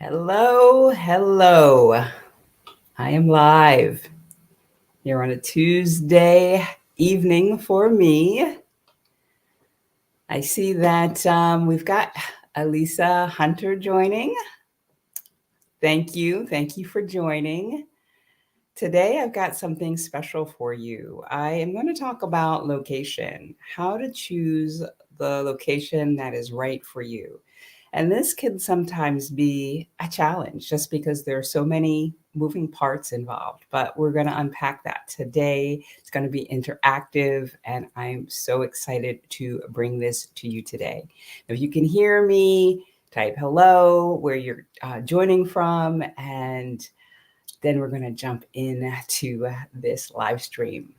Hello, hello. I am live here on a Tuesday evening for me. I see that we've got Elisa Hunter joining. Thank you. Thank you for joining. Today, I've got something special for you. I am going to talk about location, how to choose the location that is right for you. And this can sometimes be a challenge just because there are so many moving parts involved. But we're going to unpack that today. It's going to be interactive, and I'm so excited to bring this to you today. If you can hear me, type hello, where you're joining from, and then we're going to jump into this live stream.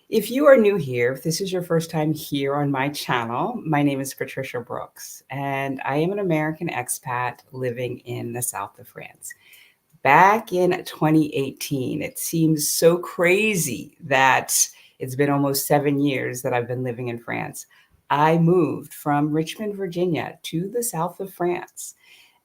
If you are new here, if this is your first time here on my channel, my name is Patricia Brooks, and I am an American expat living in the south of France. Back in 2018, it seems so crazy that it's been almost 7 years that I've been living in France. I moved from Richmond, Virginia to the south of France,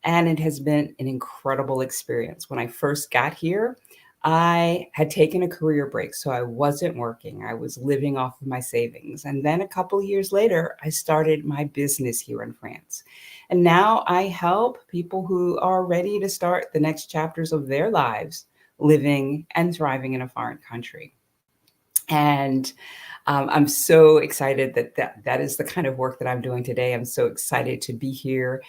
and it has been an incredible experience. When I first got here, I had taken a career break, so I wasn't working. I was living off of my savings. And then a couple of years later, I started my business here in France. And now I help people who are ready to start the next chapters of their lives living and thriving in a foreign country. And I'm so excited that is the kind of work that I'm doing today. I'm so excited to be here.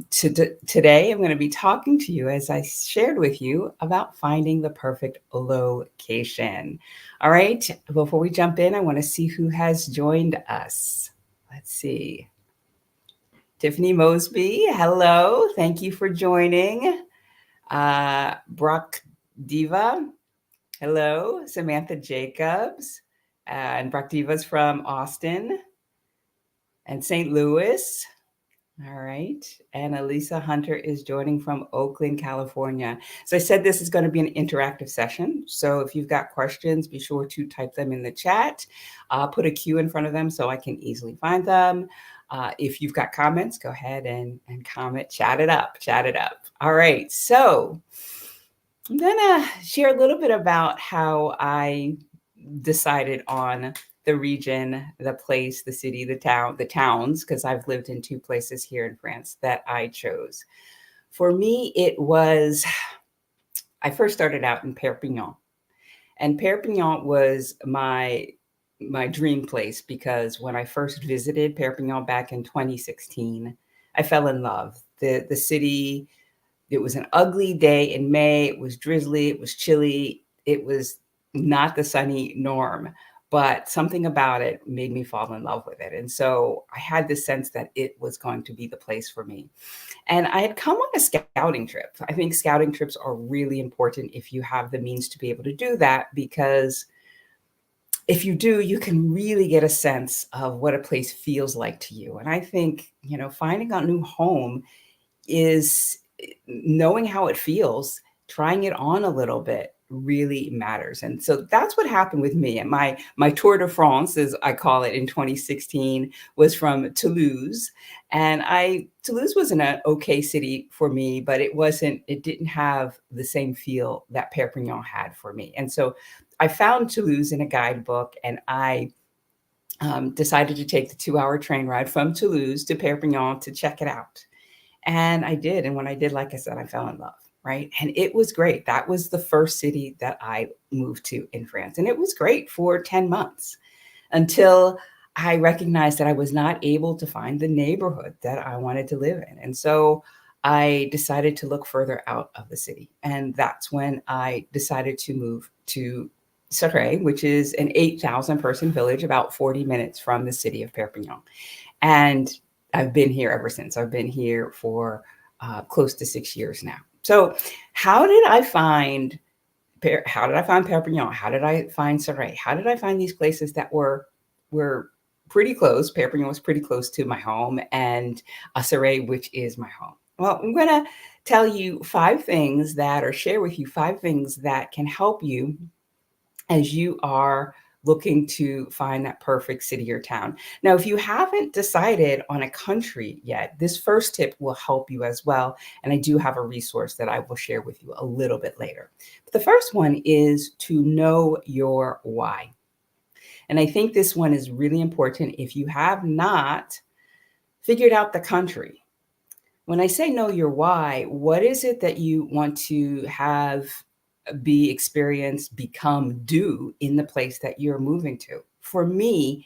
Today, I'm going to be talking to you, as I shared with you, about finding the perfect location. All right. Before we jump in, I want to see who has joined us. Let's see. Tiffany Mosby, hello. Thank you for joining. Brock Diva, hello. Samantha Jacobs, and Brock Diva's from Austin and St. Louis. All right. And Elisa Hunter is joining from Oakland, California. So I said this is going to be an interactive session. So if you've got questions, be sure to type them in the chat. Put a Q in front of them so I can easily find them. If you've got comments, go ahead and comment, chat it up. All right. So I'm going to share a little bit about how I decided on the region, the place, the city, the towns, because I've lived in two places here in France that I chose. For me, I first started out in Perpignan. And Perpignan was my dream place because when I first visited Perpignan back in 2016, I fell in love. The city, it was an ugly day in May. It was drizzly, it was chilly, it was not the sunny norm, but something about it made me fall in love with it. And so I had this sense that it was going to be the place for me. And I had come on a scouting trip. I think scouting trips are really important if you have the means to be able to do that, because if you do, you can really get a sense of what a place feels like to you. And I think, finding a new home is knowing how it feels, trying it on a little bit really matters. And so that's what happened with me. And my tour de France, as I call it, in 2016 was from Toulouse. And Toulouse was an okay city for me, but it didn't have the same feel that Perpignan had for me. And so I found Toulouse in a guidebook, and I decided to take the 2-hour train ride from Toulouse to Perpignan to check it out. And I did. And when I did, like I said, I fell in love, right? And it was great. That was the first city that I moved to in France. And it was great for 10 months until I recognized that I was not able to find the neighborhood that I wanted to live in. And so I decided to look further out of the city. And that's when I decided to move to Sarre, which is an 8,000 person village about 40 minutes from the city of Perpignan. And I've been here ever since. I've been here for close to 6 years now. So how did I find Perpignan? How did I find Sarre? How did I find these places that were pretty close? Perpignan was pretty close to my home, and Sarre, which is my home. Well, I'm going to tell you share with you 5 things that can help you as you are looking to find that perfect city or town. Now, if you haven't decided on a country yet, this first tip will help you as well. And I do have a resource that I will share with you a little bit later. But the first one is to know your why. And I think this one is really important if you have not figured out the country. When I say know your why, what is it that you want to have be experienced, become, do in the place that you're moving to? For me,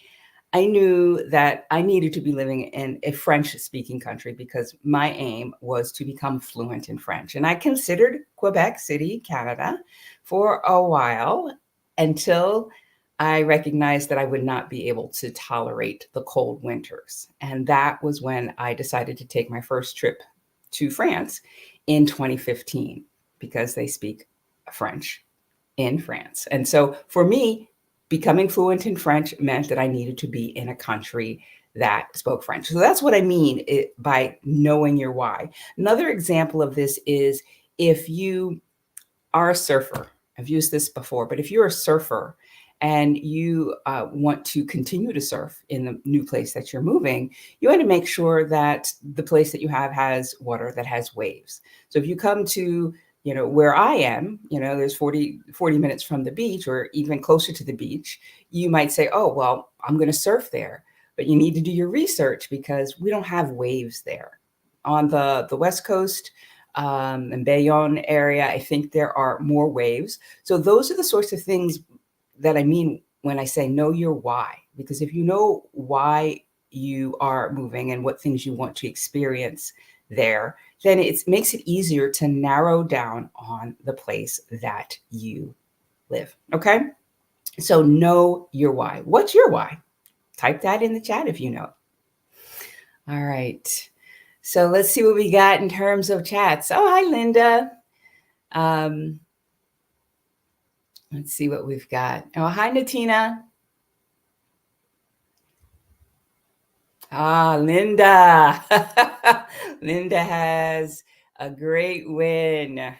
I knew that I needed to be living in a French speaking country because my aim was to become fluent in French. And I considered Quebec City, Canada, for a while until I recognized that I would not be able to tolerate the cold winters. And that was when I decided to take my first trip to France in 2015 because they speak French in France. And so for me, becoming fluent in French meant that I needed to be in a country that spoke French. So that's what I mean by knowing your why. Another example of this is if you are a surfer. I've used this before, but if you're a surfer and you want to continue to surf in the new place that you're moving, you want to make sure that the place that you have has water that has waves. So if you come to where I am, there's 40 minutes from the beach or even closer to the beach, you might say, oh, well, I'm going to surf there. But you need to do your research because we don't have waves there. On the West Coast and Bayonne area, I think there are more waves. So those are the sorts of things that I mean when I say know your why. Because if you know why you are moving and what things you want to experience there, then it makes it easier to narrow down on the place that you live. Okay. So know your why. What's your why? Type that in the chat if you know. All right. So let's see what we got in terms of chats. Oh, hi, Linda. Let's see what we've got. Oh, hi, Natina. Ah, Linda. Linda has a great win.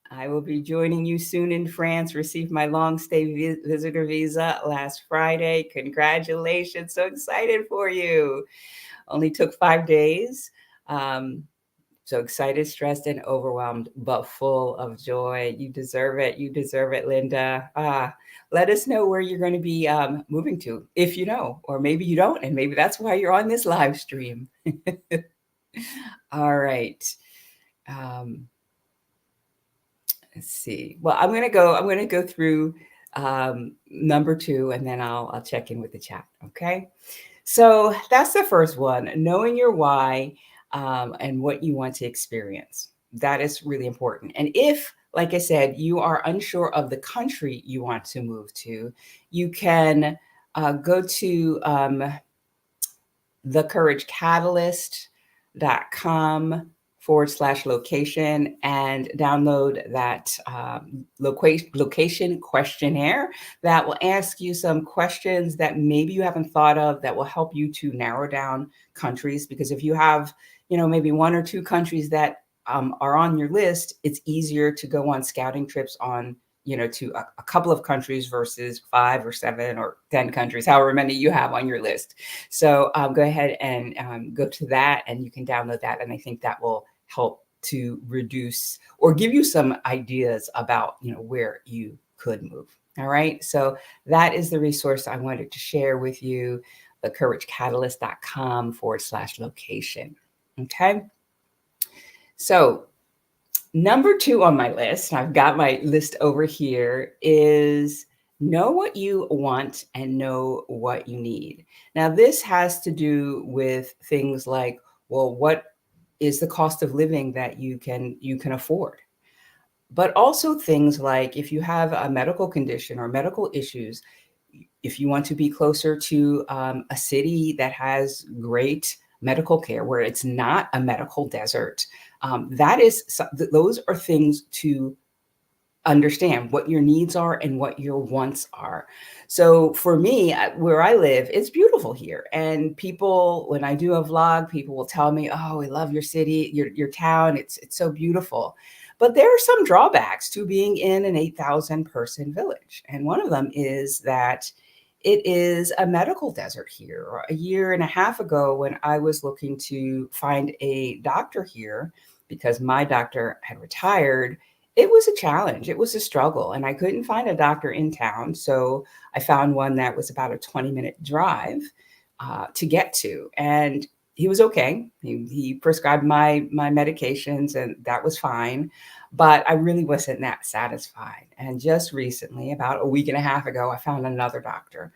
I will be joining you soon in France. Received my long stay visitor visa last Friday. Congratulations. So excited for you. Only took 5 days. So excited, stressed, and overwhelmed, but full of joy. You deserve it. You deserve it, Linda. Let us know where you're going to be moving to, if you know, or maybe you don't, and maybe that's why you're on this live stream. All right. Let's see. Well, I'm going to go through number 2, and then I'll check in with the chat. Okay. So that's the first one, knowing your why and what you want to experience. That is really important. And if, like I said, you are unsure of the country you want to move to, you can go to thecouragecatalyst.com/location and download that location questionnaire that will ask you some questions that maybe you haven't thought of that will help you to narrow down countries. Because if you have, maybe 1 or 2 countries that are on your list, it's easier to go on scouting trips on to a couple of countries versus 5 or 7 or 10 countries, however many you have on your list. So go ahead and go to that, and you can download that. And I think that will help to reduce or give you some ideas about, where you could move. All right. So that is the resource I wanted to share with you, thecouragecatalyst.com/location. Okay. So number 2 on my list, I've got my list over here, is know what you want and know what you need. Now, this has to do with things like, well, what is the cost of living that you can afford? But also things like if you have a medical condition or medical issues, if you want to be closer to a city that has great medical care where it's not a medical desert, those are things to understand what your needs are and what your wants are. So for me, where I live, it's beautiful here. And people, when I do a vlog, people will tell me, oh, we love your city, your town. It's so beautiful. But there are some drawbacks to being in an 8,000 person village. And one of them is that it is a medical desert here. A year and a half ago, when I was looking to find a doctor here because my doctor had retired, it was a challenge. It was a struggle, and I couldn't find a doctor in town. So I found one that was about a 20-minute drive to get to. And he was okay. He prescribed my medications, and that was fine. But I really wasn't that satisfied. And just recently, about a week and a half ago, I found another doctor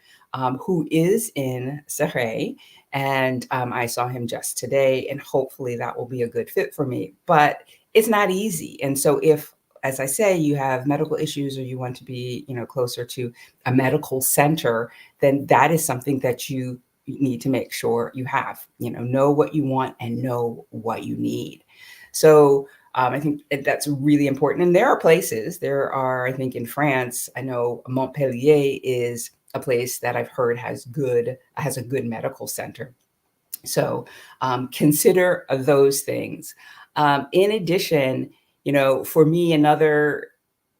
who is in Surrey. And I saw him just today, and hopefully that will be a good fit for me. But it's not easy. And so if, as I say, you have medical issues or you want to be, closer to a medical center, then that is something that you need to make sure you have, know what you want and know what you need. So I think that's really important. And there are places, I think in France, I know Montpellier is a place that I've heard has a good medical center. So consider those things. In addition, for me, another,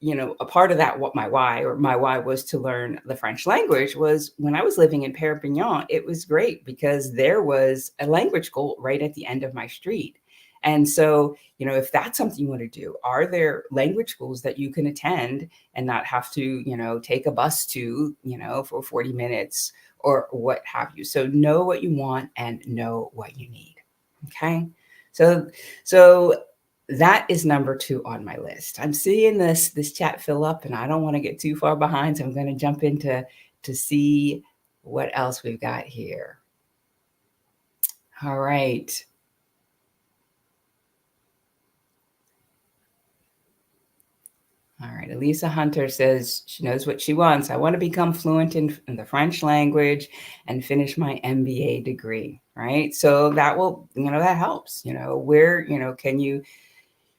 a part of that, what my why was to learn the French language was when I was living in Perpignan. It was great because there was a language school right at the end of my street. And so, if that's something you want to do, are there language schools that you can attend and not have to, take a bus to, for 40 minutes or what have you? So know what you want and know what you need. Okay. So that is number 2 on my list. I'm seeing this chat fill up, and I don't want to get too far behind. So I'm going to jump into to see what else we've got here. All right. All right. Elisa Hunter says she knows what she wants. I want to become fluent in the French language and finish my MBA degree. Right. So that will, that helps. Where, can you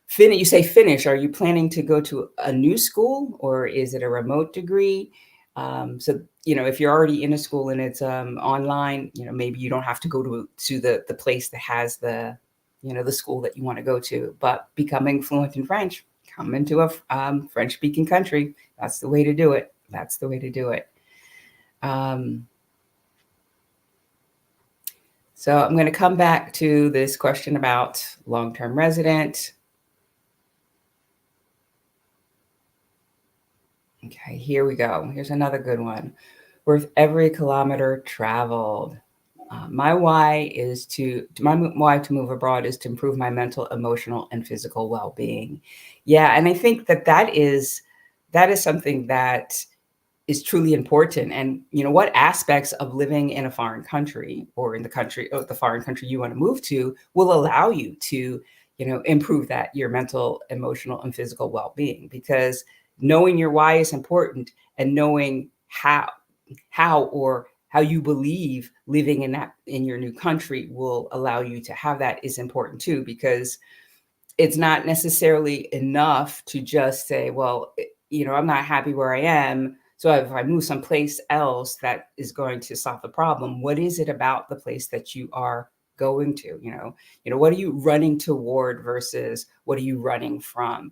finish? You say finish. Are you planning to go to a new school, or is it a remote degree? So, if you're already in a school and it's online, maybe you don't have to go to the place that has the school that you want to go to. But becoming fluent in French, come into a French-speaking country. That's the way to do it. That's the way to do it. So I'm going to come back to this question about long-term resident. Okay, here we go. Here's another good one. Worth every kilometer traveled. My why to move abroad is to improve my mental, emotional, and physical well-being. Yeah, and I think that is something that is truly important. And what aspects of living in a foreign country or in the foreign country you want to move to will allow you to improve your mental, emotional, and physical well-being, because knowing your why is important, and knowing how you believe living in your new country will allow you to have that is important too, because it's not necessarily enough to just say, well, I'm not happy where I am, so if I move someplace else, that is going to solve the problem. What is it about the place that you are going to? What are you running toward versus what are you running from?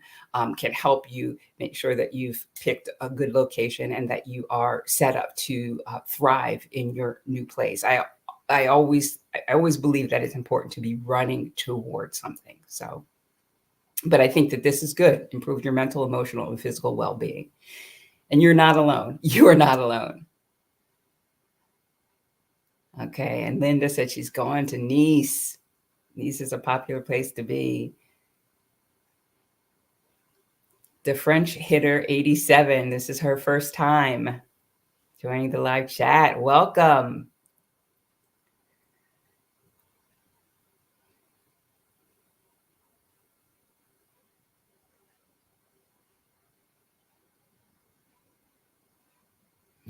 Can help you make sure that you've picked a good location and that you are set up to thrive in your new place. I always believe that it's important to be running toward something. So, but I think that this is good. Improve your mental, emotional, and physical well-being. And you're not alone. You are not alone. Okay. And Linda said she's going to Nice. Nice is a popular place to be. The French hitter 87. This is her first time joining the live chat. Welcome.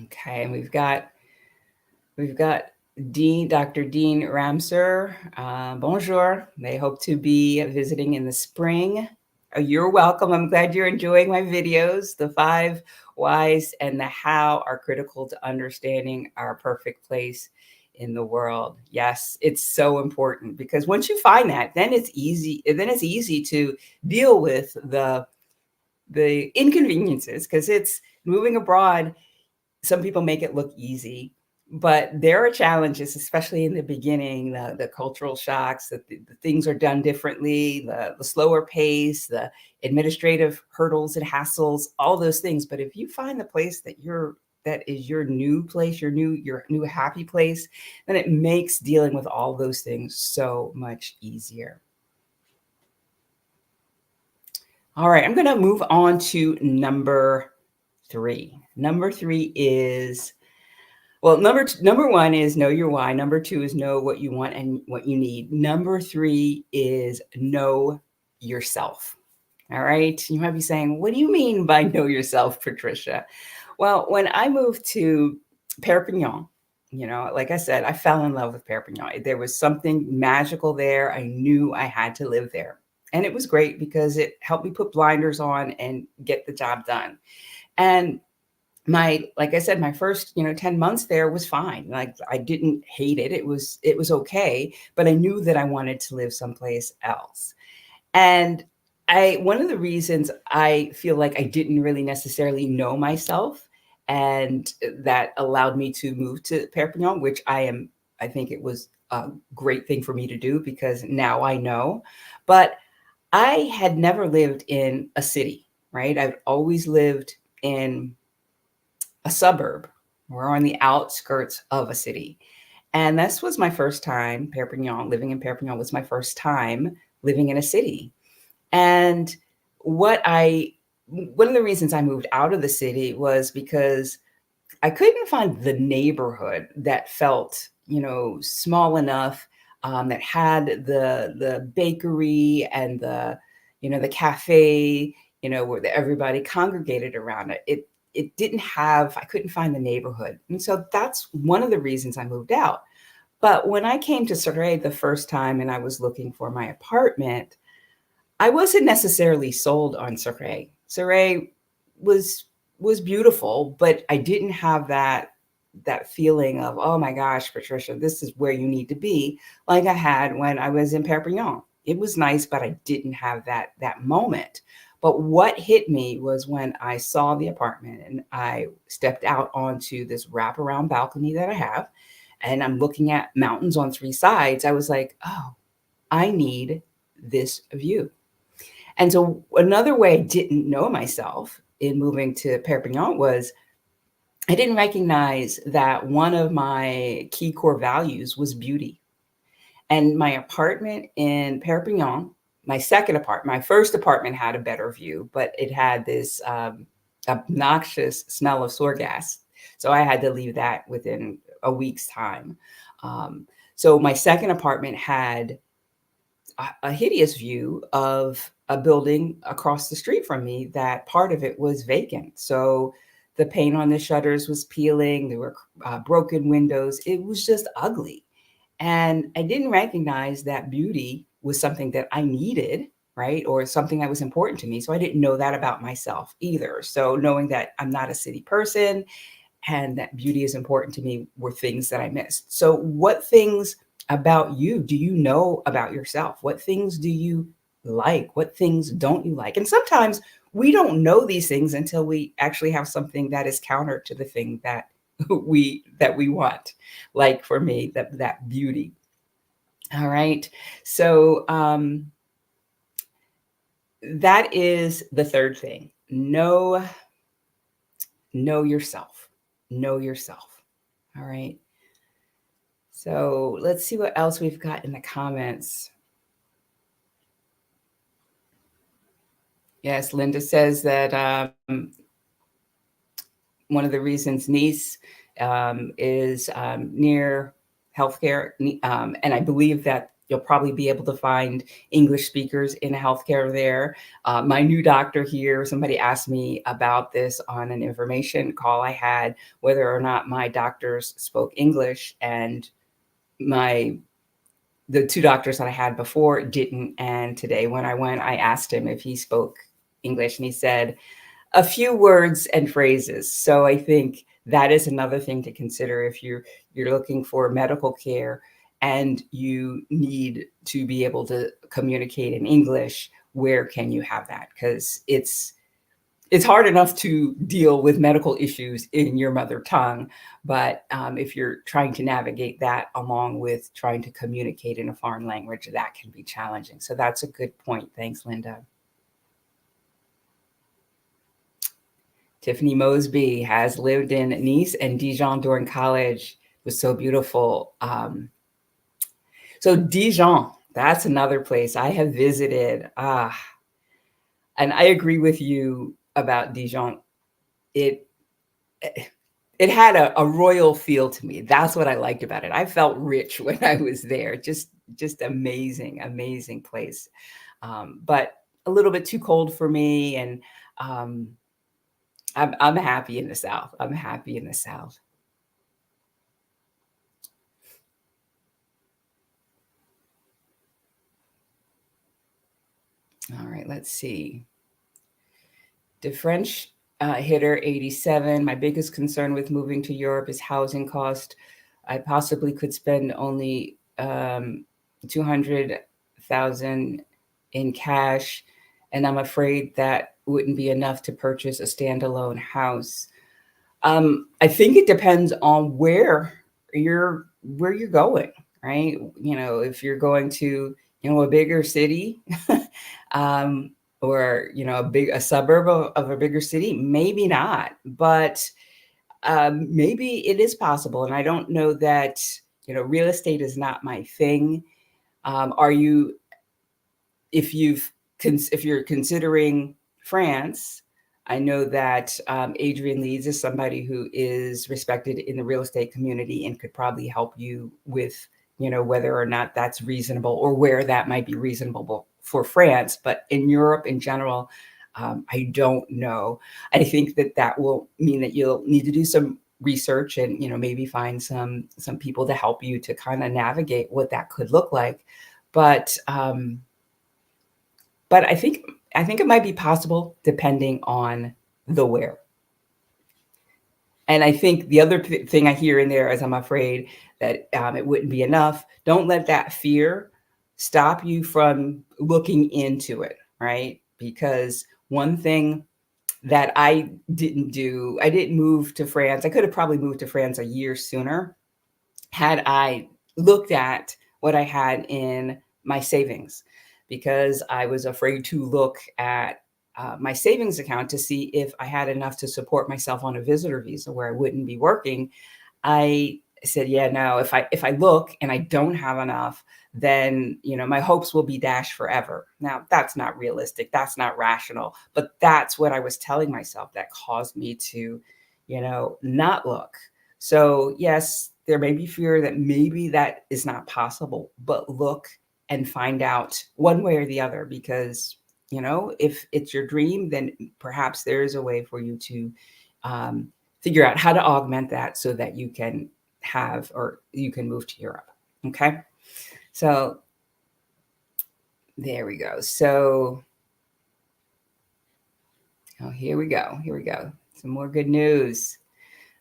Okay, and we've got Dr. Dean Ramser. Bonjour. They hope to be visiting in the spring. You're welcome. I'm glad you're enjoying my videos. The 5 whys and the how are critical to understanding our perfect place in the world. Yes, it's so important, because once you find that, then it's easy to deal with the inconveniences, because it's moving abroad. some people make it look easy, but there are challenges, especially in the beginning, the cultural shocks, that the things are done differently, the slower pace, the administrative hurdles and hassles, all those things. But if you find the place that is your new place, your new happy place, then it makes dealing with all those things so much easier. All right, I'm going to move on to number 3. Number 3 is, well, number 1 is know your why. Number 2 is know what you want and what you need. Number 3 is know yourself. All right. You might be saying, what do you mean by know yourself, Patricia? Well, when I moved to Perpignan, like I said, I fell in love with Perpignan. There was something magical there. I knew I had to live there. And it was great because it helped me put blinders on and get the job done. And like I said, my first, 10 months there was fine. Like, I didn't hate it. It was okay, but I knew that I wanted to live someplace else. And one of the reasons I feel like I didn't really necessarily know myself, and that allowed me to move to Perpignan, which I think it was a great thing for me to do because now I know. But I had never lived in a city, right? I've always lived in a suburb or on the outskirts of a city. And this was my first time, living in Perpignan was my first time living in a city. And one of the reasons I moved out of the city was because I couldn't find the neighborhood that felt, small enough, that had the bakery and the cafe, where everybody congregated around it. It didn't have, I couldn't find the neighborhood. And so that's one of the reasons I moved out. But when I came to Surrey the first time and I was looking for my apartment, I wasn't necessarily sold on Surrey. Surrey was beautiful, but I didn't have that feeling of, oh my gosh, Patricia, this is where you need to be, like I had when I was in Perpignan. It was nice, but I didn't have that moment. But what hit me was when I saw the apartment and I stepped out onto this wraparound balcony that I have, and I'm looking at mountains on 3 sides. I was like, oh, I need this view. And so another way I didn't know myself in moving to Perpignan was I didn't recognize that one of my key core values was beauty. And my apartment in Perpignan, my first apartment had a better view, but it had this obnoxious smell of sewer gas. So I had to leave that within a week's time. So my second apartment had a hideous view of a building across the street from me that part of it was vacant. So the paint on the shutters was peeling, there were broken windows. It was just ugly. And I didn't recognize that beauty was something that I needed, right? Or something that was important to me. So I didn't know that about myself either. So knowing that I'm not a city person and that beauty is important to me were things that I missed. So what things about you do you know about yourself? What things do you like? What things don't you like? And sometimes we don't know these things until we actually have something that is counter to the thing that we want. Like for me, that beauty. All right. So that is the third thing. Know yourself. Know yourself. All right. So let's see what else we've got in the comments. Yes, Linda says that one of the reasons Nice is near healthcare, and I believe that you'll probably be able to find English speakers in healthcare there. My new doctor here, somebody asked me about this on an information call I had, whether or not my doctors spoke English, and the 2 doctors that I had before didn't. And today when I went, I asked him if he spoke English, and he said a few words and phrases. So I think that is another thing to consider if you're looking for medical care and you need to be able to communicate in English. Where can you have that? Because it's hard enough to deal with medical issues in your mother tongue, but if you're trying to navigate that along with trying to communicate in a foreign language, that can be challenging. So that's a good point. Thanks, Linda. Tiffany Mosby has lived in Nice and Dijon during college. It was so beautiful. So Dijon, that's another place I have visited. And I agree with you about Dijon. It it had a royal feel to me. That's what I liked about it. I felt rich when I was there. Just amazing, amazing place. But a little bit too cold for me, and um, I'm happy in the South. I'm happy in the South. All right, let's see. The French hitter 87. My biggest concern with moving to Europe is housing cost. I possibly could spend only 200,000 in cash, and I'm afraid that wouldn't be enough to purchase a standalone house. I think it depends on where you're going, right? You know, if you're going to, a bigger city, um, or a suburb of a bigger city, maybe not, but maybe it is possible. And I don't know that real estate is not my thing. Are you if you're considering France, I know that Adrian Leeds is somebody who is respected in the real estate community and could probably help you with, whether or not that's reasonable or where that might be reasonable for France. But in Europe in general, I don't know. I think that will mean that you'll need to do some research and maybe find some people to help you to kind of navigate what that could look like. But but I think it might be possible depending on the where. And I think the other thing I hear in there is I'm afraid that it wouldn't be enough. Don't let that fear stop you from looking into it, right? Because one thing that I didn't do, I didn't move to France. I could have probably moved to France a year sooner had I looked at what I had in my savings, because I was afraid to look at my savings account to see if I had enough to support myself on a visitor visa where I wouldn't be working. I said, yeah, no, if I look and I don't have enough, then my hopes will be dashed forever. Now that's not realistic. That's not rational. But that's what I was telling myself that caused me to, not look. So yes, there may be fear that maybe that is not possible, but look and find out one way or the other, because if it's your dream, then perhaps there is a way for you to um, figure out how to augment that so that you can have or you can move to Europe. Okay. So there we go. So here we go. Here we go. Some more good news.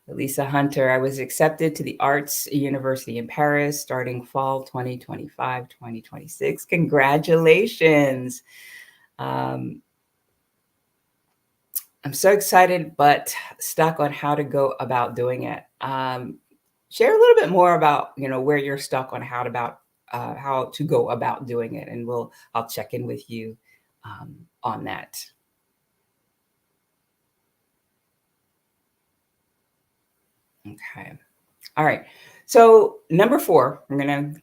Lisa Hunter, I was accepted to the Arts University in Paris starting fall 2025, 2026. Congratulations. Um, I'm so excited, but stuck on how to go about doing it. Share a little bit more about, where you're stuck on how to go about doing it, and I'll check in with you on that. Okay. All right. So number 4, I'm gonna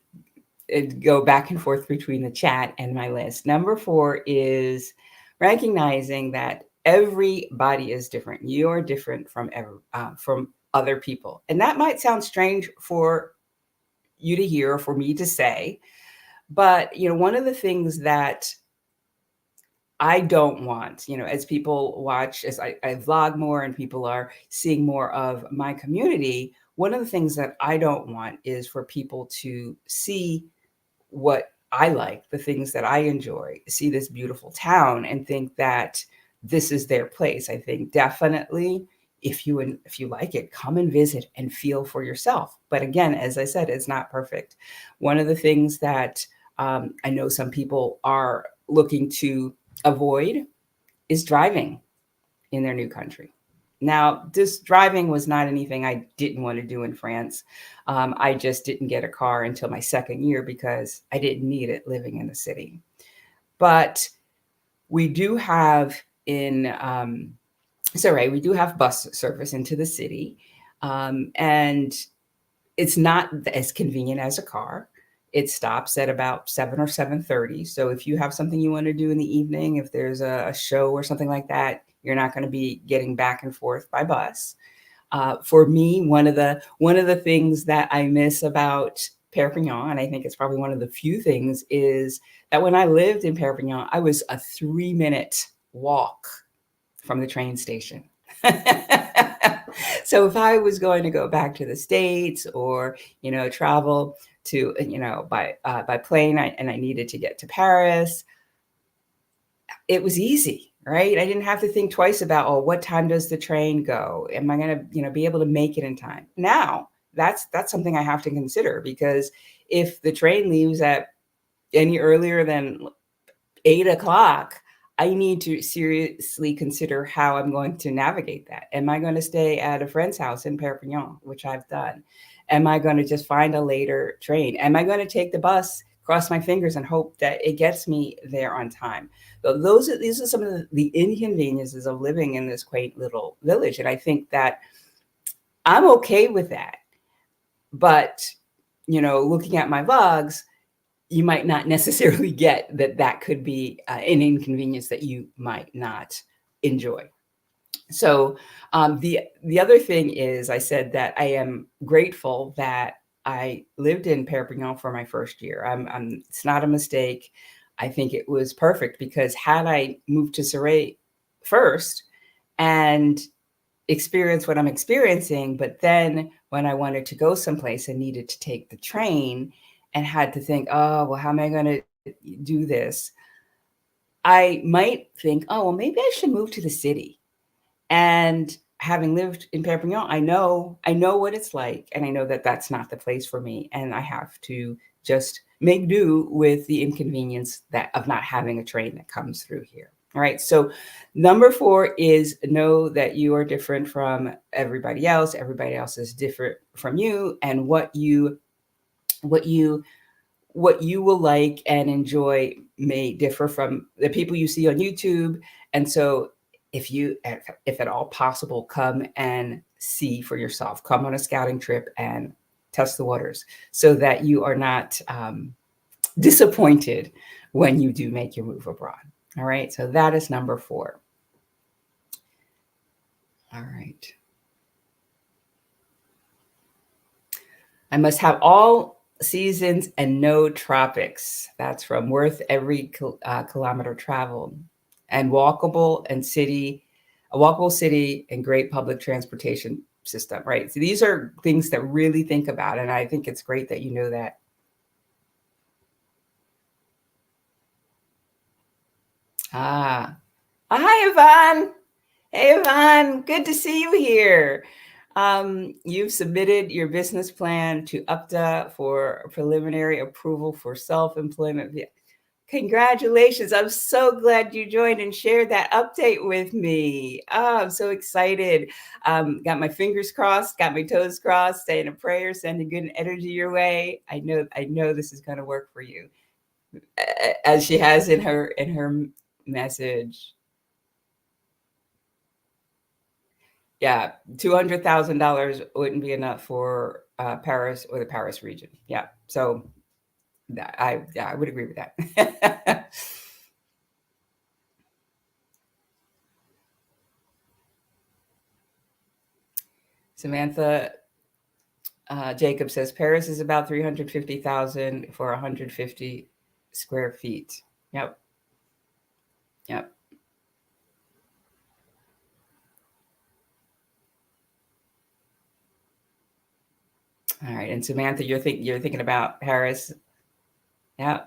go back and forth between the chat and my list. Number 4 is recognizing that everybody is different. You are different from other people, and that might sound strange for you to hear or for me to say, but one of the things that I don't want, as people watch, as I vlog more and people are seeing more of my community, one of the things that I don't want is for people to see what I like, the things that I enjoy, see this beautiful town and think that this is their place. I think definitely if you like it, come and visit and feel for yourself. But again, as I said, it's not perfect. One of the things that I know some people are looking to avoid is driving. in their new country. Now, this driving was not anything I didn't want to do in France. I just didn't get a car until my second year because I didn't need it living in the city. But we do have in we do have bus service into the city, and it's not as convenient as a car. It stops at about 7 or 7:30. So if you have something you want to do in the evening, if there's a show or something like that, you're not going to be getting back and forth by bus. For me, one of the things that I miss about Perpignan, and I think it's probably one of the few things, is that when I lived in Perpignan, I was a 3-minute walk from the train station. So if I was going to go back to the States or, travel to, by plane, and I needed to get to Paris, it was easy, right? I didn't have to think twice about, oh, what time does the train go? Am I going to, be able to make it in time? Now, that's something I have to consider, because if the train leaves at any earlier than 8 o'clock, I need to seriously consider how I'm going to navigate that. Am I going to stay at a friend's house in Perpignan, which I've done? Am I going to just find a later train? Am I going to take the bus, cross my fingers, and hope that it gets me there on time? So these are some of the inconveniences of living in this quaint little village. And I think that I'm okay with that. But, looking at my vlogs, you might not necessarily get that could be an inconvenience that you might not enjoy. So the other thing is, I said that I am grateful that I lived in Perpignan for my first year. It's not a mistake. I think it was perfect, because had I moved to Surrey first and experience what I'm experiencing, but then when I wanted to go someplace and needed to take the train and had to think, oh, well, how am I going to do this? I might think, oh, well, maybe I should move to the city. And having lived in Perpignan, I know what it's like, and I know that that's not the place for me, and I have to just make do with the inconvenience of not having a train that comes through here. All right. So number 4 is know that you are different from everybody else. Everybody else is different from you, and what you will like and enjoy may differ from the people you see on YouTube. And so if at all possible, come and see for yourself, come on a scouting trip and test the waters, so that you are not disappointed when you do make your move abroad. All right. So that is number 4. All right. I must have all seasons and no tropics. That's from worth every kilometer traveled. And a walkable city and great public transportation system, right? So these are things that really think about, and I think it's great that you know that. Hi, Yvonne. Hey, Yvonne, good to see you here. You've submitted your business plan to UPTA for preliminary approval for self-employment. Congratulations. I'm so glad you joined and shared that update with me. Oh, I'm so excited. Got my fingers crossed, got my toes crossed, saying a prayer, sending good energy your way. I know this is going to work for you, as she has in her message. Yeah, $200,000 wouldn't be enough for Paris or the Paris region. Yeah, so I would agree with that. Samantha Jacob says Paris is about 350,000 for 150 square feet. Yep. Yep. All right. And Samantha, you're thinking about Paris. Yeah.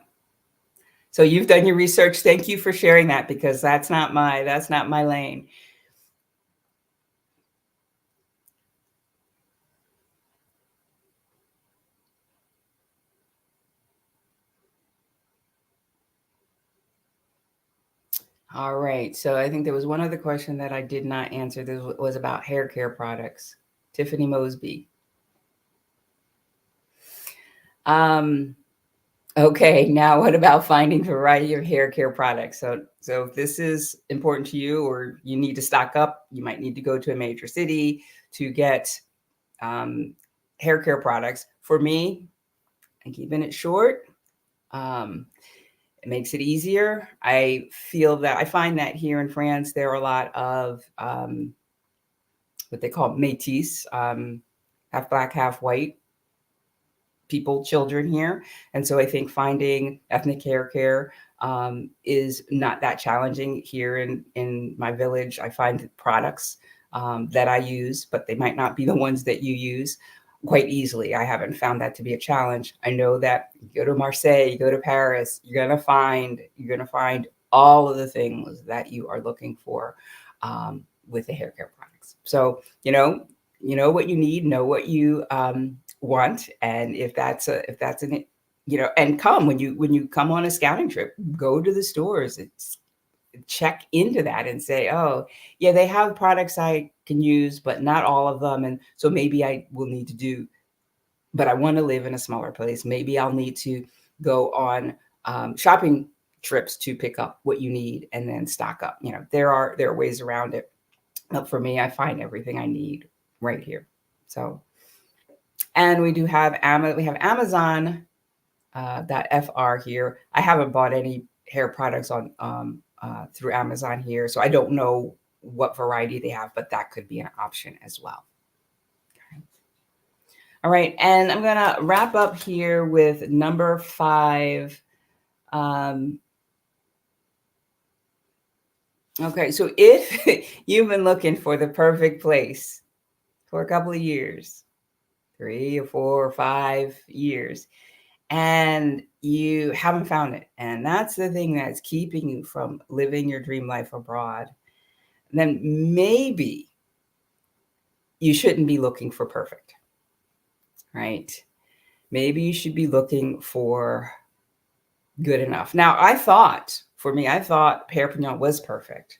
So you've done your research. Thank you for sharing that, because that's not my lane. All right. So I think there was one other question that I did not answer. This was about hair care products. Tiffany Mosby. Um, okay. Now, what about finding variety of hair care products? So if this is important to you, or you need to stock up, you might need to go to a major city to get um, hair care products. For me, I'm keeping it short. Um, it makes it easier. I find that here in France, there are a lot of what they call métis, half black, half white people, children here. And so I think finding ethnic hair care is not that challenging here in my village. I find products that I use, but they might not be the ones that you use quite easily. I haven't found that to be a challenge. I know that you go to Marseille, you go to Paris, you're gonna find all of the things that you are looking for with the hair care products. So you know what you need, know what you want, and if that's an and come when you come on a scouting trip, go to the stores. It's check into that and say, oh yeah, they have products I can use, but not all of them, and so maybe I will need to do. But I want to live in a smaller place. Maybe I'll need to go on shopping trips to pick up what you need and then stock up. There are ways around it. But for me, I find everything I need right here. So, and we do have we have Amazon .fr here. I haven't bought any hair products on through Amazon here, so I don't know what variety they have, but that could be an option as well. Okay. All right, and I'm gonna wrap up here with number 5. Um, okay, so if you've been looking for the perfect place for a couple of years, 3 or 4 or 5 years, and you haven't found it, and that's the thing that's keeping you from living your dream life abroad, then maybe you shouldn't be looking for perfect, right? Maybe you should be looking for good enough. Now, I thought Perpignan was perfect.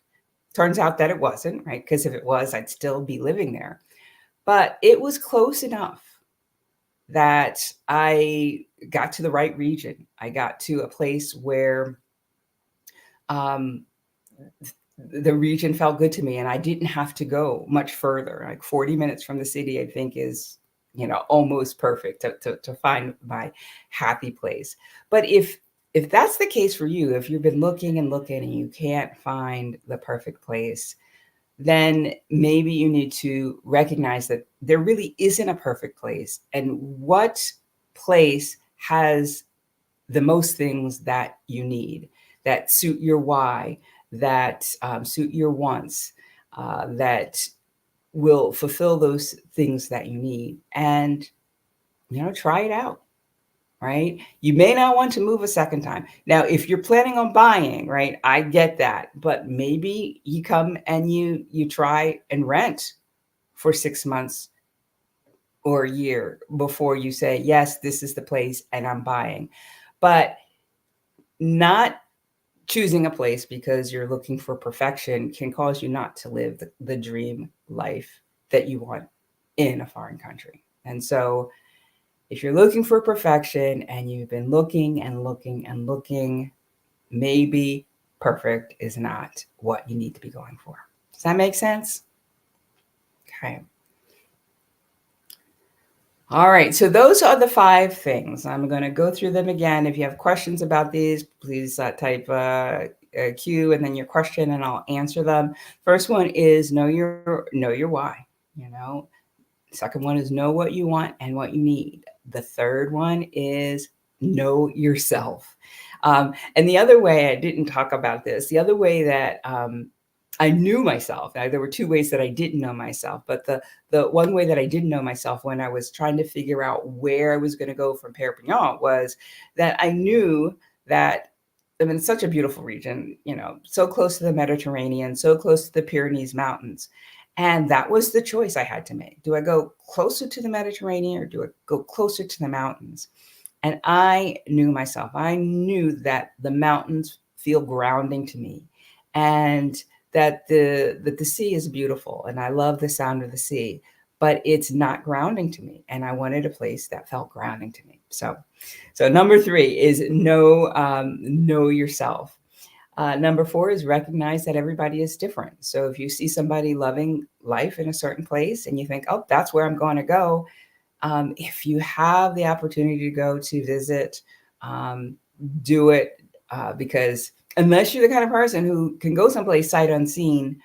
Turns out that it wasn't, right? Because if it was, I'd still be living there. But it was close enough that I got to the right region. I got to a place where um, the region felt good to me, and I didn't have to go much further. Like 40 minutes from the city, I think is almost perfect to find my happy place. But if that's the case for you, if you've been looking and looking and you can't find the perfect place, then maybe you need to recognize that there really isn't a perfect place, and what place has the most things that you need, that suit your why, that suit your wants, that will fulfill those things that you need. And try it out. Right? You may not want to move a second time. Now, if you're planning on buying, right, I get that, but maybe you come and you try and rent for 6 months or a year before you say, yes, this is the place and I'm buying. But not choosing a place because you're looking for perfection can cause you not to live the dream life that you want in a foreign country. And so if you're looking for perfection and you've been looking and looking and looking, maybe perfect is not what you need to be going for. Does that make sense? Okay. All right. So those are the 5 things. I'm going to go through them again. If you have questions about these, please type Q and then your question, and I'll answer them. First one is know your why. Second one is know what you want and what you need. The third one is know yourself. And the other way, I didn't talk about this, the other way that I knew myself, now, there were 2 ways that I didn't know myself, but the one way that I didn't know myself when I was trying to figure out where I was going to go from Perpignan was that I knew that I'm in such a beautiful region, so close to the Mediterranean, so close to the Pyrenees Mountains. And that was the choice I had to make. Do I go closer to the Mediterranean or do I go closer to the mountains? And I knew myself. I knew that the mountains feel grounding to me. and that the sea is beautiful, and I love the sound of the sea, but it's not grounding to me, and I wanted a place that felt grounding to me. So number 3 is know yourself. Number 4 is recognize that everybody is different. So if you see somebody loving life in a certain place and you think, oh, that's where I'm going to go, if you have the opportunity to go to visit, um, do it, because unless you're the kind of person who can go someplace sight unseen,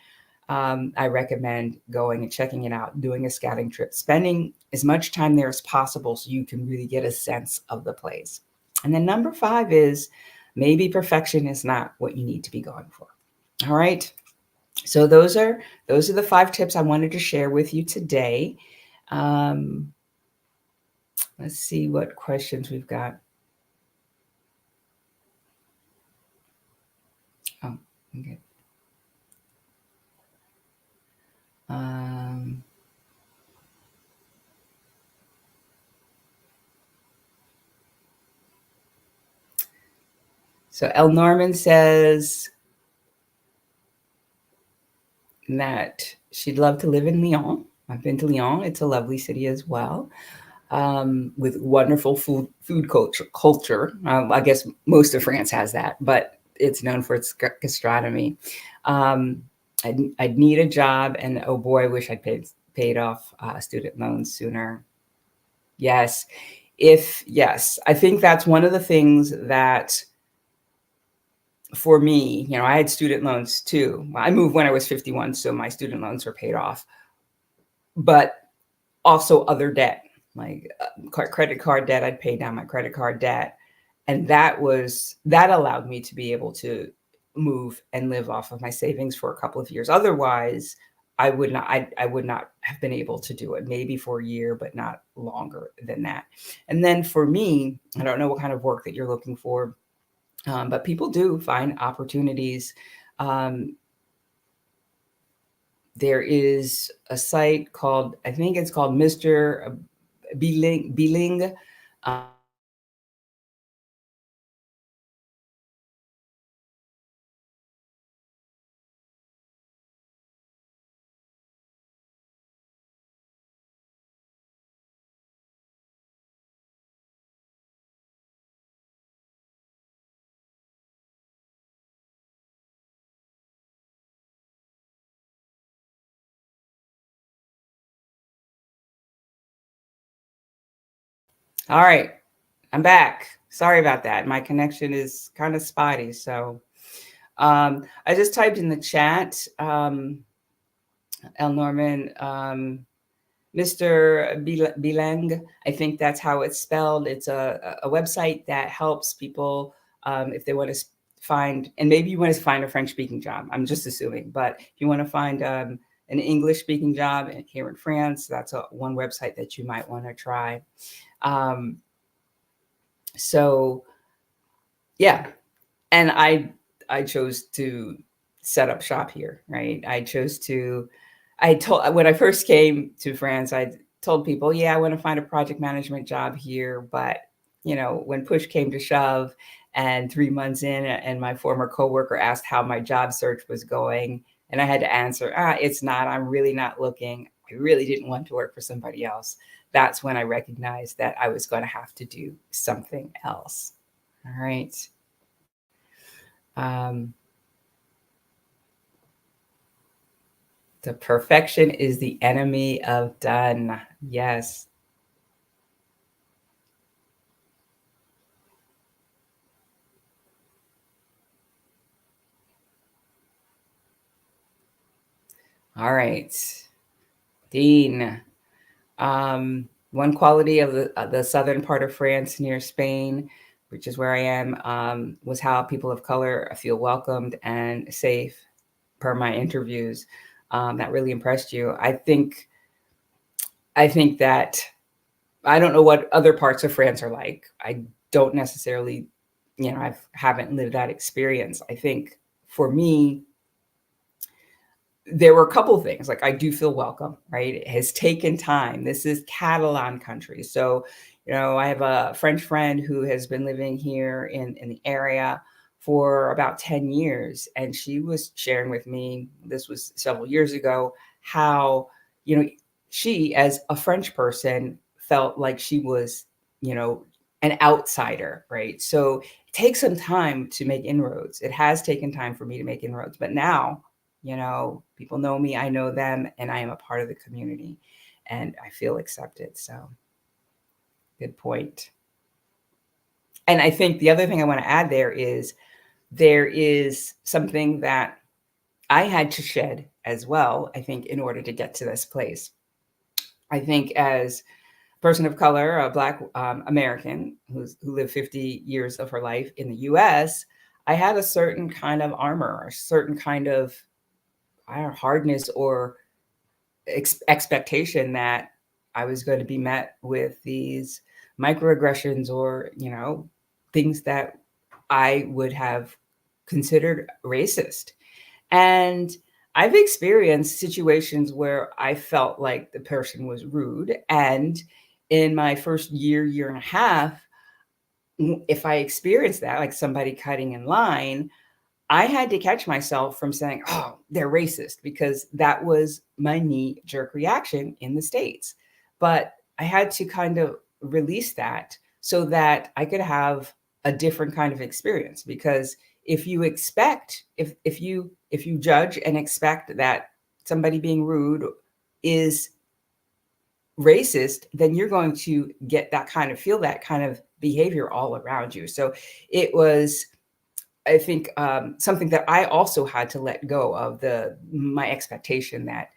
I recommend going and checking it out, doing a scouting trip, spending as much time there as possible so you can really get a sense of the place. And then number 5 is maybe perfection is not what you need to be going for. All right. So those are the 5 tips I wanted to share with you today. Um, let's see what questions we've got. Oh, okay. Um, so El Norman says that she'd love to live in Lyon. I've been to Lyon. It's a lovely city as well, with wonderful food culture. I guess most of France has that, but it's known for its gastronomy. I'd need a job, and oh boy, I wish I'd paid off student loans sooner. Yes, yes, I think that's one of the things that for me, I had student loans too. I moved when I was 51, so my student loans were paid off, but also other debt, like credit card debt. I'd pay down my credit card debt. And that allowed me to be able to move and live off of my savings for a couple of years. Otherwise, I would not have been able to do it, maybe for a year, but not longer than that. And then for me, I don't know what kind of work that you're looking for, but people do find opportunities. There is a site called, I think it's called Mr. Biling. All right, I'm back. Sorry about that. My connection is kind of spotty. So I just typed in the chat, El Norman, Mr. Bilang. I think that's how it's spelled. It's a website that helps people if they want to find, and maybe you want to find a French speaking job. I'm just assuming, but if you want to find an English speaking job here in France, that's one website that you might want to try. So yeah, and I chose to set up shop here, right? I told when I first came to France, I told people, yeah, I want to find a project management job here, but when push came to shove, and 3 months in, and my former coworker asked how my job search was going, and I had to answer, it's not. I'm really not looking. I really didn't want to work for somebody else. That's when I recognized that I was going to have to do something else. All right. Um, the perfection is the enemy of done. Yes. All right. Dean. One quality of the southern part of France near Spain, which is where I am, was how people of color feel welcomed and safe per my interviews. That really impressed you. I think that I don't know what other parts of France are like. I don't necessarily, I haven't lived that experience. I think for me, there were a couple of things. Like, I do feel welcome, right? It has taken time. This is Catalan country. So, I have a French friend who has been living here in the area for about 10 years. And she was sharing with me, this was several years ago, how, you know, she, as a French person, felt like she was, you know, an outsider, right? So it takes some time to make inroads. It has taken time for me to make inroads, but now, you know, people know me, I know them, and I am a part of the community and I feel accepted. So good point. And I think the other thing I want to add there is something that I had to shed as well, I think, in order to get to this place. I think as a person of color, a Black American who lived 50 years of her life in the US, I had a certain kind of armor, a certain kind of, I don't know, hardness or expectation that I was going to be met with these microaggressions or, you know, things that I would have considered racist. And I've experienced situations where I felt like the person was rude. And in my first year, year and a half, if I experienced that, like somebody cutting in line, I had to catch myself from saying, oh, they're racist, because that was my knee jerk reaction in the States. But I had to kind of release that so that I could have a different kind of experience. Because if you expect, if you judge and expect that somebody being rude is racist, then you're going to get that kind of, feel that kind of behavior all around you. So it was, I think, something that I also had to let go of, my expectation that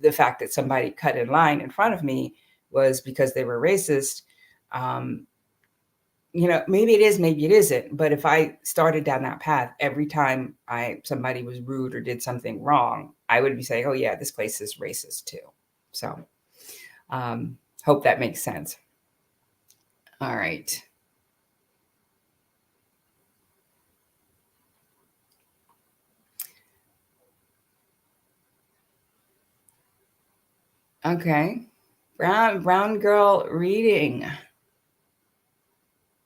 the fact that somebody cut in line in front of me was because they were racist. Um, you know, maybe it is, maybe it isn't. But if I started down that path, every time somebody was rude or did something wrong, I would be saying, "Oh yeah, this place is racist too." So, hope that makes sense. All right. Okay. Brown girl reading.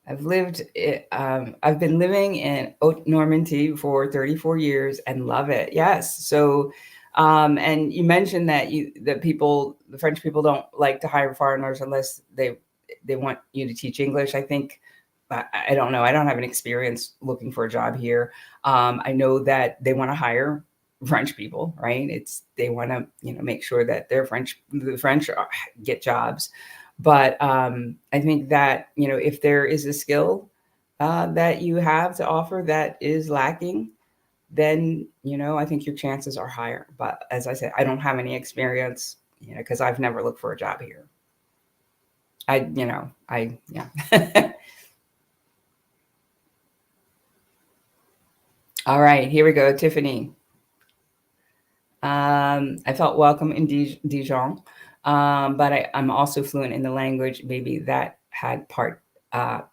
I've been living in Haute Normandy for 34 years and love it. Yes. So, and you mentioned that the French people don't like to hire foreigners unless they want you to teach English. I think, I don't know. I don't have an experience looking for a job here. I know that they want to hire French people, right? They want to, you know, make sure that the French get jobs. But I think that, you know, if there is a skill that you have to offer that is lacking, then, you know, I think your chances are higher. But as I said, I don't have any experience, you know, because I've never looked for a job here. Yeah. All right, here we go, Tiffany. I felt welcome in Dijon, but I'm also fluent in the language. Maybe that had part.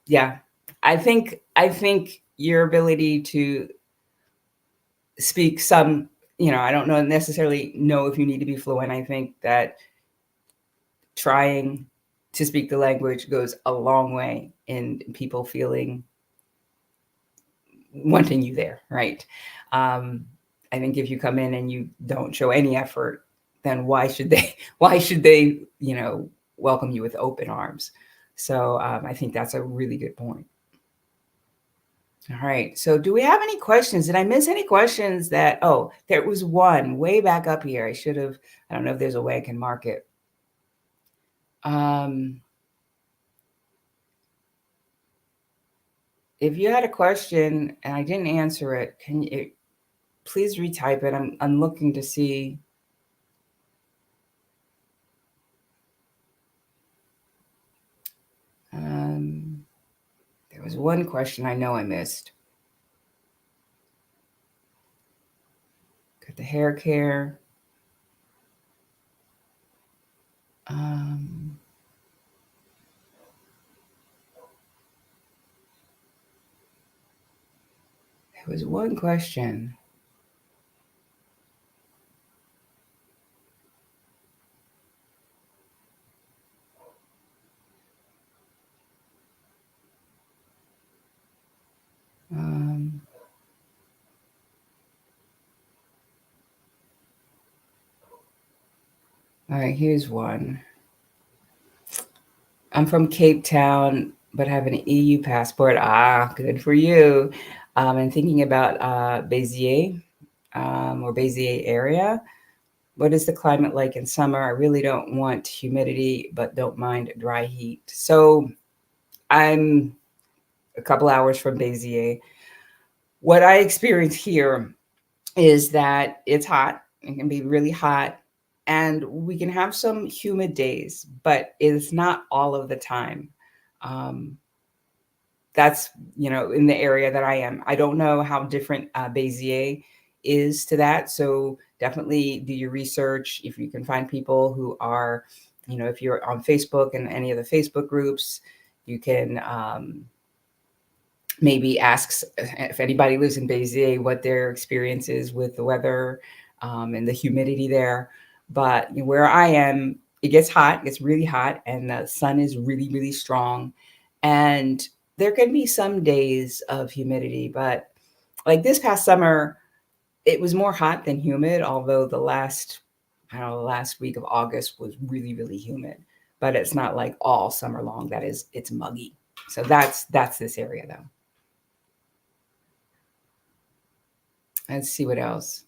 Yeah, I think your ability to speak some, you know, I don't know necessarily know if you need to be fluent. I think that trying to speak the language goes a long way in people feeling wanting you there, right? Um, I think if you come in and you don't show any effort, then why should they? Why should they? You know, welcome you with open arms. So I think that's a really good point. All right. So do we have any questions? Did I miss any questions that? Oh, there was one way back up here. I should have. I don't know if there's a way I can mark it. Um, if you had a question and I didn't answer it, can you please retype it? I'm looking to see. Um, there was one question I know I missed. Got the hair care. Um, there was one question. Um, All right, here's one. I'm from Cape Town, but have an EU passport. Ah, good for you. And thinking about Béziers or Béziers area. What is the climate like in summer? I really don't want humidity, but don't mind dry heat. So I'm a couple hours from Béziers. What I experience here is that it's hot. It can be really hot. And we can have some humid days, but it's not all of the time. Um, that's, in the area that I am. I don't know how different Béziers is to that. So definitely do your research. If you can find people who are, if you're on Facebook and any of the Facebook groups, you can maybe ask if anybody lives in Béziers what their experience is with the weather and the humidity there. But where I am, it gets hot, it gets really hot, and the sun is really, really strong. And there can be some days of humidity, but like this past summer, it was more hot than humid, although the last week of August was really, really humid. But it's not like all summer long it's muggy. So that's this area though. Let's see what else.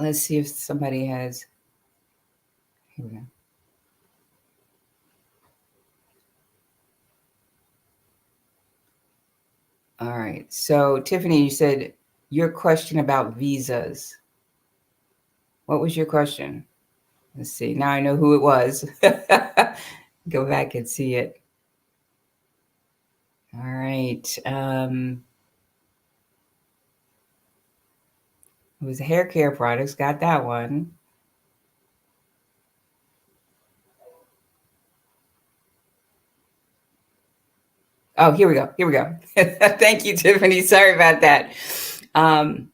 Let's see if somebody has. Here we go. All right. So, Tiffany, you said your question about visas. What was your question? Let's see. Now I know who it was. Go back and see it. All right. It was hair care products. Got that one. Oh, here we go. Here we go. Thank you, Tiffany. Sorry about that. Um,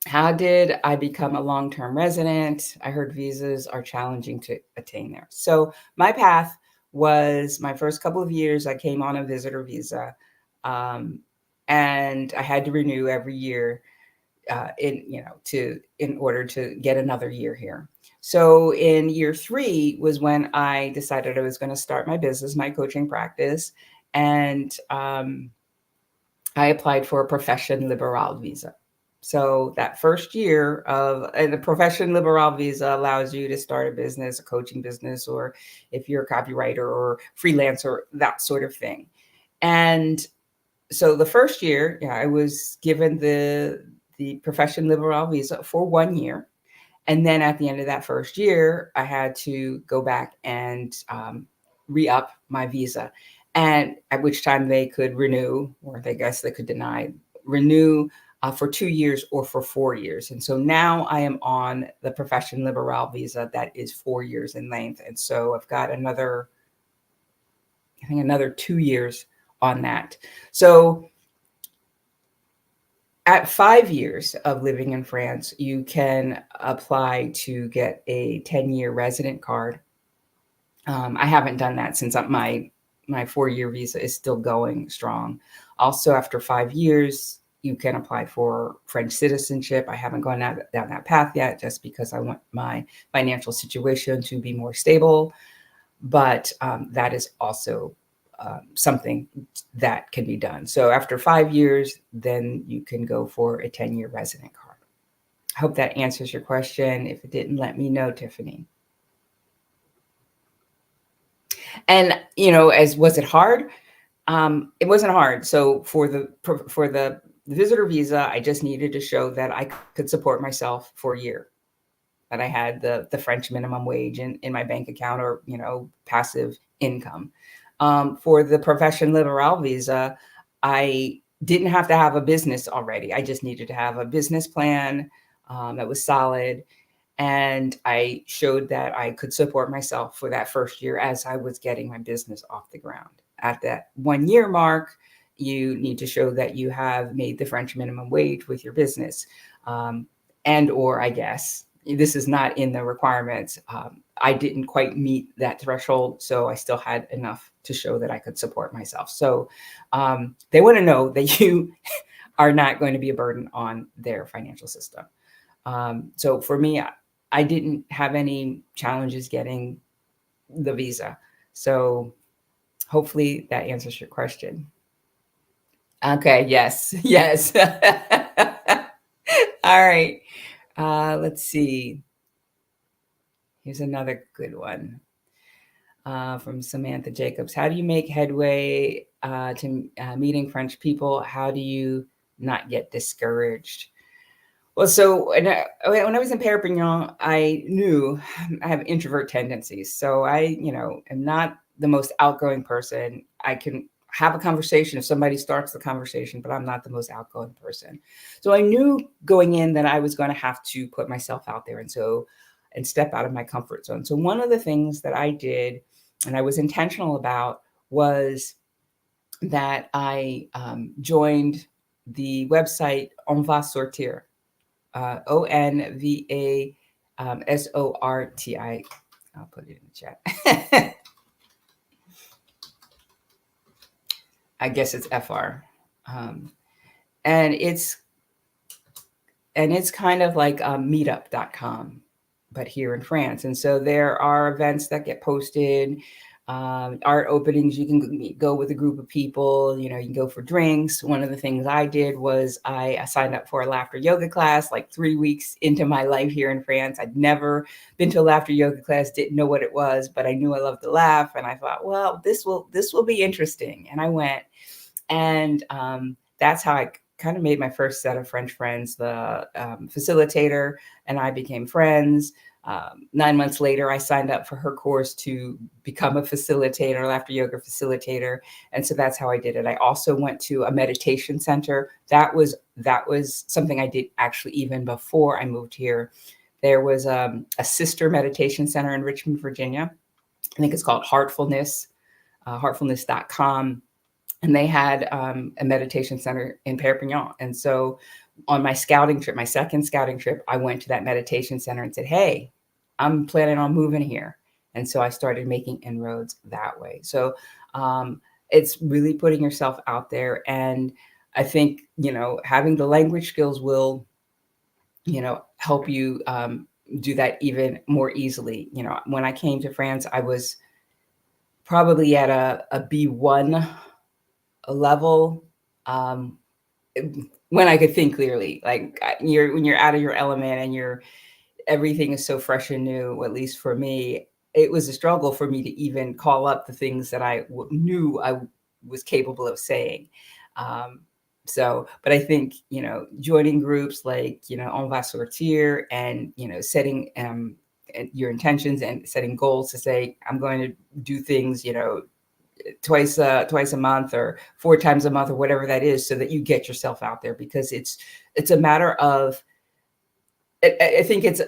how did I become a long-term resident? I heard visas are challenging to attain there. So my path was my first couple of years, I came on a visitor visa. Um, and I had to renew every year in order to get another year here. So in year 3 was when I decided I was going to start my business, my coaching practice. And I applied for a profession liberal visa. So that first year and the profession liberal visa allows you to start a business, a coaching business, or if you're a copywriter or freelancer, that sort of thing. And so the first year, I was given the profession liberal visa for 1 year. And then at the end of that first year, I had to go back and re-up my visa. And at which time they could renew, or I guess they could renew for 2 years or for 4 years. And so now I am on the profession liberal visa that is 4 years in length. And so I've got another 2 years on that. So at 5 years of living in France, you can apply to get a 10-year resident card. I haven't done that since my 4-year visa is still going strong. Also, after 5 years, you can apply for French citizenship. I haven't gone down that path yet, just because I want my financial situation to be more stable. But that is also something that can be done. So after 5 years, then you can go for a 10-year resident card. I hope that answers your question. If it didn't, let me know, Tiffany. And was it hard? It wasn't hard. So for the visitor visa, I just needed to show that I could support myself for a year, that I had the French minimum wage in my bank account, or passive income. For the profession liberal visa, I didn't have to have a business already. I just needed to have a business plan that was solid. And I showed that I could support myself for that first year as I was getting my business off the ground. At that 1 year mark, you need to show that you have made the French minimum wage with your business. Or I guess this is not in the requirements. I didn't quite meet that threshold, so I still had enough to show that I could support myself. So they want to know that you are not going to be a burden on their financial system. So for me, I didn't have any challenges getting the visa. So hopefully that answers your question. Okay, yes, yes. All right. Let's see. Here's another good one from Samantha Jacobs. How do you make headway to meeting French people? How do you not get discouraged? Well, so when I was in Perpignan, I knew I have introvert tendencies. So I, am not the most outgoing person. I can have a conversation if somebody starts the conversation, but I'm not the most outgoing person. So I knew going in that I was going to have to put myself out there and step out of my comfort zone. So one of the things that I did, and I was intentional about, was that I joined the website On Va Sortir. ONVASORTI. I'll put it in the chat. I guess it's FR. And it's kind of like meetup.com, but here in France. And so there are events that get posted, art openings. You can go with a group of people, you can go for drinks. One of the things I did was I signed up for a laughter yoga class like 3 weeks into my life here in France. I'd never been to a laughter yoga class, didn't know what it was, but I knew I loved to laugh. And I thought, well, this will be interesting. And I went, and that's how I kind of made my first set of French friends. The facilitator and I became friends. 9 months later, I signed up for her course to become a facilitator, laughter yoga facilitator. And so that's how I did it. I also went to a meditation center. That was something I did actually even before I moved here. There was a sister meditation center in Richmond, Virginia. I think it's called Heartfulness, heartfulness.com. And they had a meditation center in Perpignan. And so on my scouting trip, my second scouting trip, I went to that meditation center and said, hey, I'm planning on moving here. And so I started making inroads that way. So it's really putting yourself out there. And I think, having the language skills will, help you do that even more easly. When I came to France, I was probably at a B1 level, when I could think clearly. Like when you're out of your element and everything is so fresh and new, at least for me, it was a struggle for me to even call up the things that I knew I was capable of saying. But I think, joining groups like, On Va Sortir, and, setting your intentions and setting goals to say, I'm going to do things, twice a month or 4 times a month or whatever that is, so that you get yourself out there, because it's a matter of, I think it's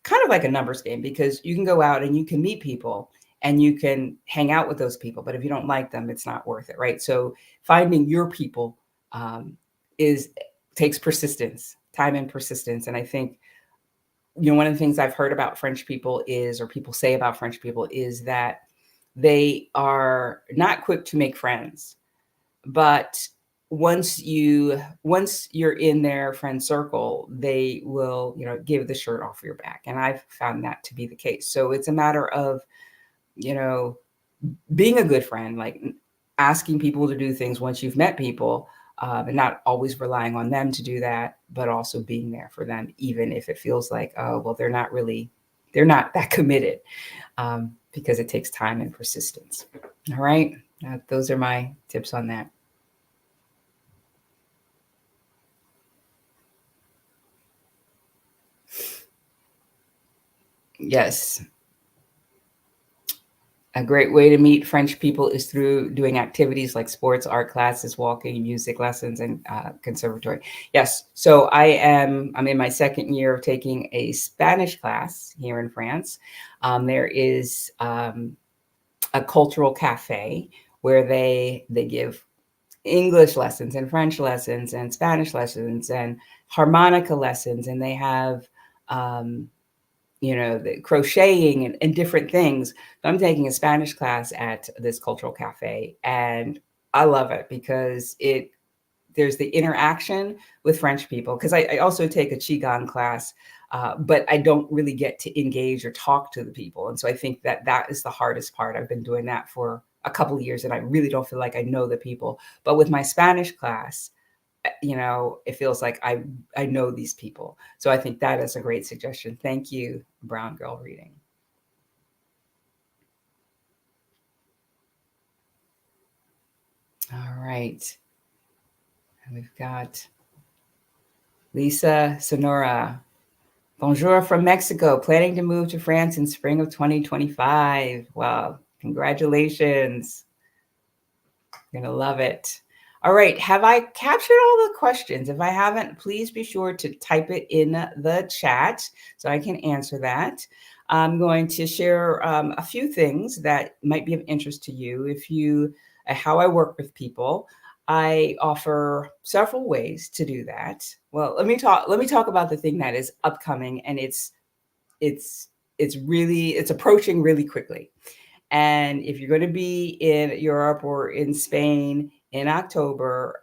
kind of like a numbers game, because you can go out and you can meet people and you can hang out with those people, but if you don't like them, it's not worth it, right? So finding your people takes persistence, time and persistence. And I think, one of the things I've heard about French people or people say about French people, is that they are not quick to make friends, but once you're in their friend circle, they will, give the shirt off your back. And I've found that to be the case. So it's a matter of, being a good friend, like asking people to do things once you've met people, and not always relying on them to do that, but also being there for them, even if it feels like, oh, well, they're not that committed, because it takes time and persistence. All right. Those are my tips on that. Yes. A great way to meet French people is through doing activities like sports, art classes, walking, music lessons, and conservatory. Yes. So I'm in my second year of taking a Spanish class here in France. There is a cultural cafe where they give English lessons and French lessons and Spanish lessons and harmonica lessons, and they have the crocheting and different things. So I'm taking a Spanish class at this cultural cafe, and I love it because it there's the interaction with French people, because I also take a Qigong class, but I don't really get to engage or talk to the people. And so I think that that is the hardest part. I've been doing that for a couple of years and I really don't feel like I know the people. But with my Spanish class, it feels like I know these people. So I think that is a great suggestion. Thank you, Brown Girl Reading. All right. We've got Lisa Sonora. Bonjour from Mexico, planning to move to France in spring of 2025. Wow, congratulations. You're going to love it. All right, have I captured all the questions? If I haven't, please be sure to type it in the chat so I can answer that. I'm going to share a few things that might be of interest to you. How I work with people, I offer several ways to do that. Well, let me talk about the thing that is upcoming, and it's approaching really quickly. And if you're going to be in Europe or in Spain in October,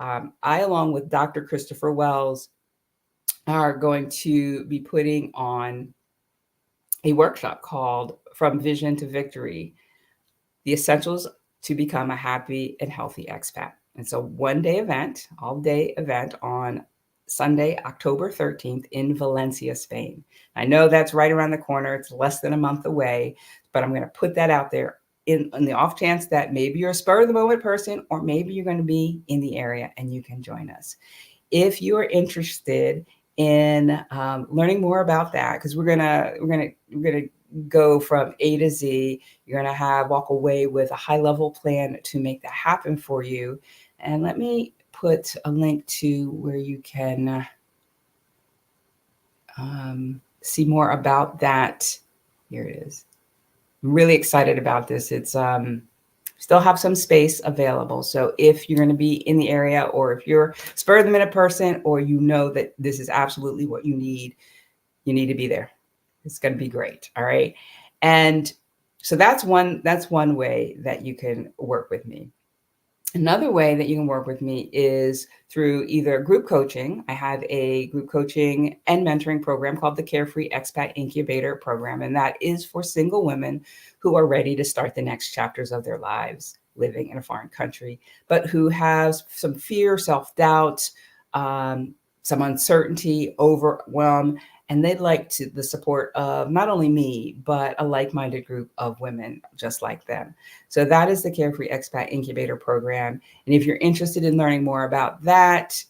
I, along with Dr. Christopher Wells, are going to be putting on a workshop called From Vision to Victory: The Essentials to Become a Happy and Healthy Expat. It's a one-day event, all-day event on Sunday, October 13th in Valencia, Spain. I know that's right around the corner. It's less than a month away, but I'm going to put that out there in the off chance that maybe you're a spur-of-the-moment person, or maybe you're going to be in the area and you can join us. If you are interested in learning more about that, because we're gonna go from A to Z. You're going to walk away with a high-level plan to make that happen for you. And let me put a link to where you can see more about that. Here it is. I'm really excited about this. It's still have some space available. So if you're going to be in the area, or if you're spur of the minute person, or you know that this is absolutely what you need to be there. It's going to be great. All right. And so that's one way that you can work with me. Another way that you can work with me is through either group coaching. I have a group coaching and mentoring program called the Carefree Expat Incubator Program. And that is for single women who are ready to start the next chapters of their lives living in a foreign country, but who has some fear, self-doubt, some uncertainty, overwhelm, and they'd like the support of not only me, but a like-minded group of women just like them. So that is the Carefree Expat Incubator Program. And if you're interested in learning more about that,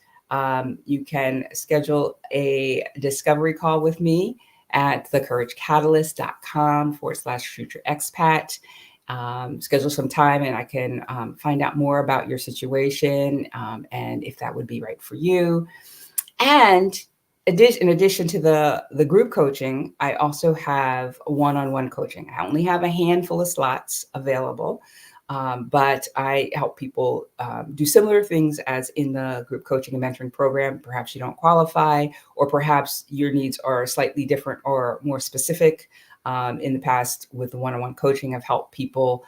you can schedule a discovery call with me at thecouragecatalyst.com/future expat. Schedule some time and I can find out more about your situation and if that would be right for you. And in addition to the group coaching, I also have one-on-one coaching. I only have a handful of slots available, but I help people do similar things as in the group coaching and mentoring program. Perhaps you don't qualify, or perhaps your needs are slightly different or more specific. In the past, with the one-on-one coaching, I've helped people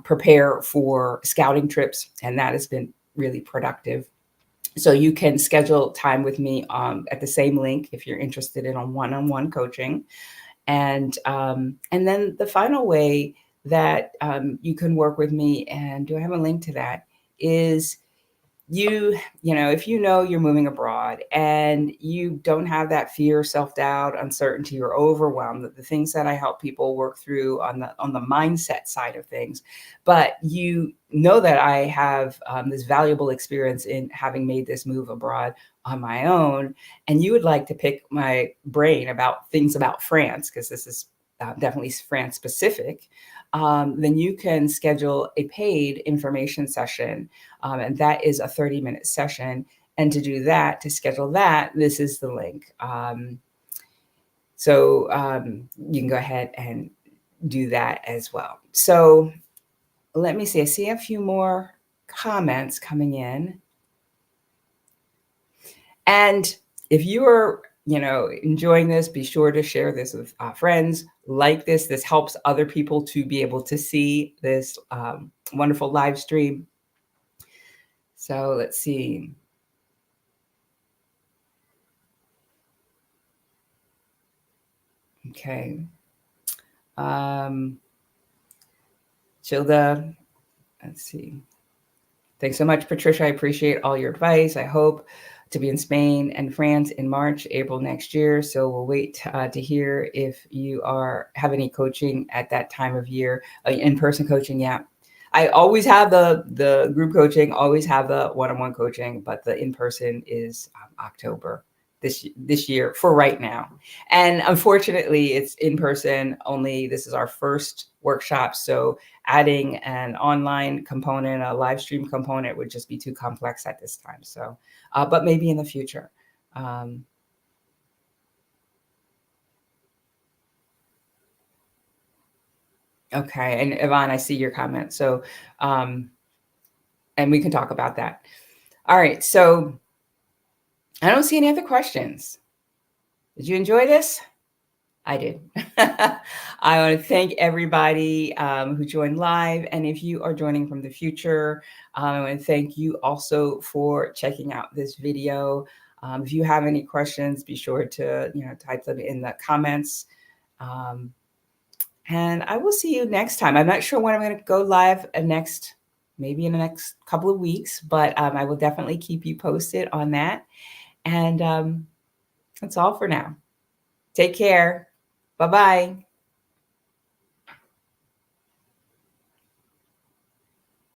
prepare for scouting trips, and that has been really productive. So you can schedule time with me at the same link if you're interested in one-on-one coaching. And then the final way that you can work with me, and do I have a link to that, is if you're moving abroad and you don't have that fear, self-doubt, uncertainty, or overwhelm, the things that I help people work through on the mindset side of things, but you know that I have this valuable experience in having made this move abroad on my own, and you would like to pick my brain about things about France, because this is definitely France specific, then you can schedule a paid information session. And that is a 30-minute session. And to schedule that, this is the link. So you can go ahead and do that as well. So let me see. I see a few more comments coming in. And if you are enjoying this, be sure to share this with friends. Like this. This helps other people to be able to see this wonderful live stream. So let's see. Okay. Childa, let's see. Thanks so much, Patricia. I appreciate all your advice. I hope to be in Spain and France in March, April next year. So we'll wait to hear if you have any coaching at that time of year, in-person coaching. Yeah, I always have the group coaching, always have the one-on-one coaching, but the in-person is October this year for right now. And unfortunately, it's in person only. This is our first workshop, so adding an online component, a live stream component would just be too complex at this time. So, but maybe in the future. Okay. And Yvonne, I see your comment. So, and we can talk about that. All right. So I don't see any other questions. Did you enjoy this? I did. I want to thank everybody who joined live. And if you are joining from the future, I want to thank you also for checking out this video. If you have any questions, be sure to type them in the comments. And I will see you next time. I'm not sure when I'm going to go live maybe in the next couple of weeks, but I will definitely keep you posted on that. And that's all for now. Take care. Bye-bye.